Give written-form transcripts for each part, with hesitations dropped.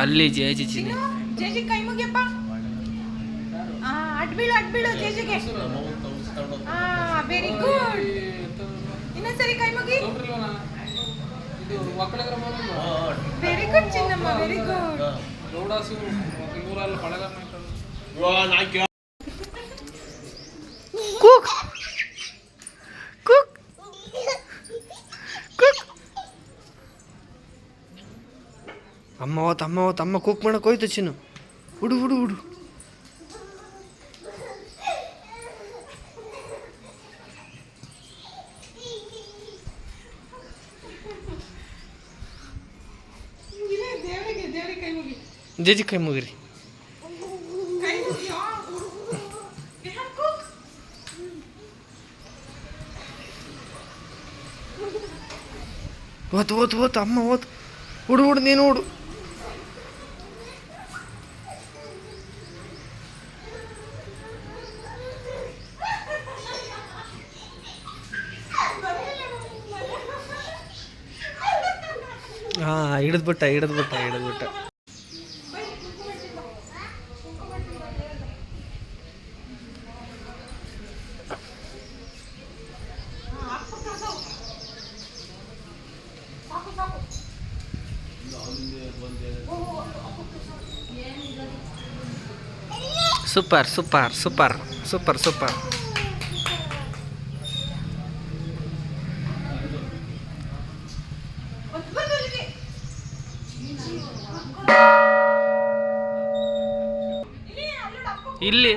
ಅಲ್ಲಿ ಜೇಜಿ ಚಿನ್ನಿ. ಜೇಜಿ ಕೈ ಮುಗಿಯಪ್ಪ. ಅಡ್ಬೀಳು ಜೇಜಿಗೆ. Very good. ಇನ್ನೊಂದ್ಸರಿ ಕೈ ಮುಗಿ. Very good Chinnamma, very good. Cook cook cook. ಅಮ್ಮ ಕುಕ್ ಮಾಡಕ್ ಹೋಯ್ತು ಚಿನ್ನು. ಹುಡು ಹುಡು ಹುಡು. ಜೇಜಿ ಕೈ ಮುಗಿರಿ. ಓತು ಅಮ್ಮ ಓತು. ಹುಡು ನೀನು ಹುಡು. ಹಿಡಿದ್ಬಿಟ್ಟ. ಸೂಪರ್. ಇಲ್ಲಿ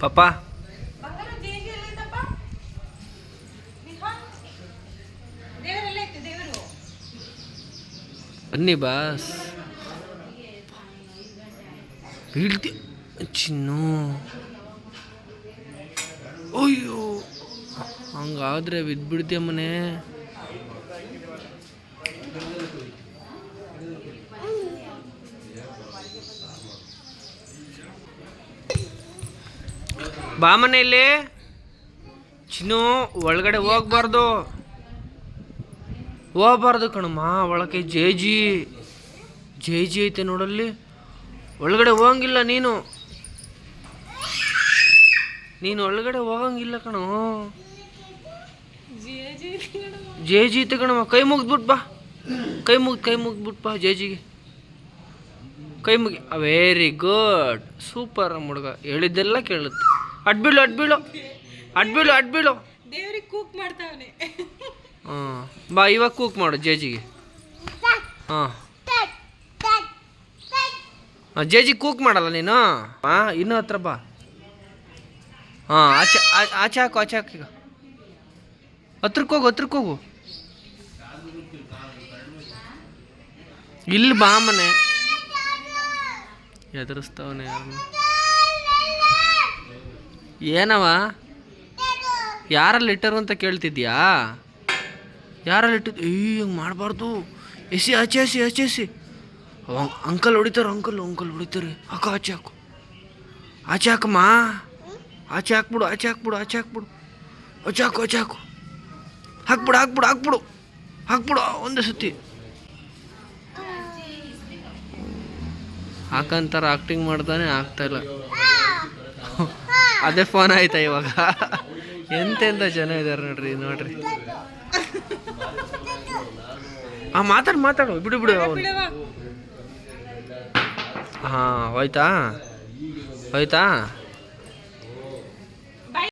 ಪಾಪ ಬನ್ನಿ ಬಾಸ್. ಬೀಳ್ತಿ ಚಿನ್ನು. ಅಯ್ಯೋ ಹಂಗಾದ್ರೆ ಬಿದ್ಬಿಡ್ತೀಯ ಮನೆ. ಬಾ ಮನೆಯಲ್ಲಿ ಚಿನ್ನು. ಒಳಗಡೆ ಹೋಗ್ಬಾರ್ದು ಕಣಮ್ಮ. ಒಳಗೆ ಜೇಜಿ ಐತೆ ನೋಡಲ್ಲಿ. ಒಳಗಡೆ ಹೋಗಂಗಿಲ್ಲ ನೀನು ಒಳಗಡೆ ಹೋಗಂಗಿಲ್ಲ ಕಣೋ. ಜೇಜಿ ಐತೆ ಕಣಮ್ಮ. ಕೈ ಮುಗಿದ್ಬಿಟ್ಟು ಬಾ. ಕೈ ಮುಗಿದ್ಬಿಟ್ಟು ಬಾ ಜೇಜಿಗೆ. ಕೈ ಮುಗಿ. Very good. ಸೂಪರ್ ಹುಡುಗ. ಹೇಳಿದ್ದೆಲ್ಲ ಕೇಳುತ್ತೆ. ಅಡ್ಬೀಳು. ದೇವ್ರಿಗೆ ಕೂಕ್ ಮಾಡ್ತಾವನೆ. ಬಾ ಇವಾಗ ಕೂಕ್ ಮಾಡು ಜೇಜಿಗೆ. ಜೇಜಿ ಕೂಕ್ ಮಾಡಲ್ಲ ನೀನು. ಇನ್ನೂ ಹತ್ರ ಬಾ. ಆಚೆ ಹಾಕು ಈಗ. ಹತ್ರಕ್ಕೆ ಹೋಗು. ಇಲ್ಲಿ ಬಾ ಮನೆ. ಎದುರಿಸ್ತಾವನೆ ಯಾರನ್ನ. ಏನವ ಯಾರಲ್ಲಿ ಇಟ್ಟರು ಅಂತ ಕೇಳ್ತಿದ್ಯಾ? ಯಾರಲ್ಲಿ ಇಟ್ಟಿದ್ದು? ಹಂಗೆ ಮಾಡಬಾರ್ದು. ಆಚೆ ಅಂಕಲ್ ಹೊಡಿತಾರೆ. ಅಂಕಲ್ ಹೊಡಿತಾರೆ. ಆಚೆ ಹಾಕಮ್ಮ. ಆಚೆ ಹಾಕ್ಬಿಡು. ಹಾಕ್ಬಿಡು ಒಂದೇ ಸತಿ. ಹಾಕಂತಾರ ಆಕ್ಟಿಂಗ್ ಮಾಡ್ತಾನೆ. ಆಗ್ತಾಯಿಲ್ಲ. ಅದೇ ಫೋನ್ ಆಯ್ತಾ ಇವಾಗ. ಎಂತೆಂಥ ಜನ ಇದ್ದಾರೆ ನೋಡ್ರಿ. ಮಾತಾಡು. ಬಿಡು. ಹೋಯ್ತಾ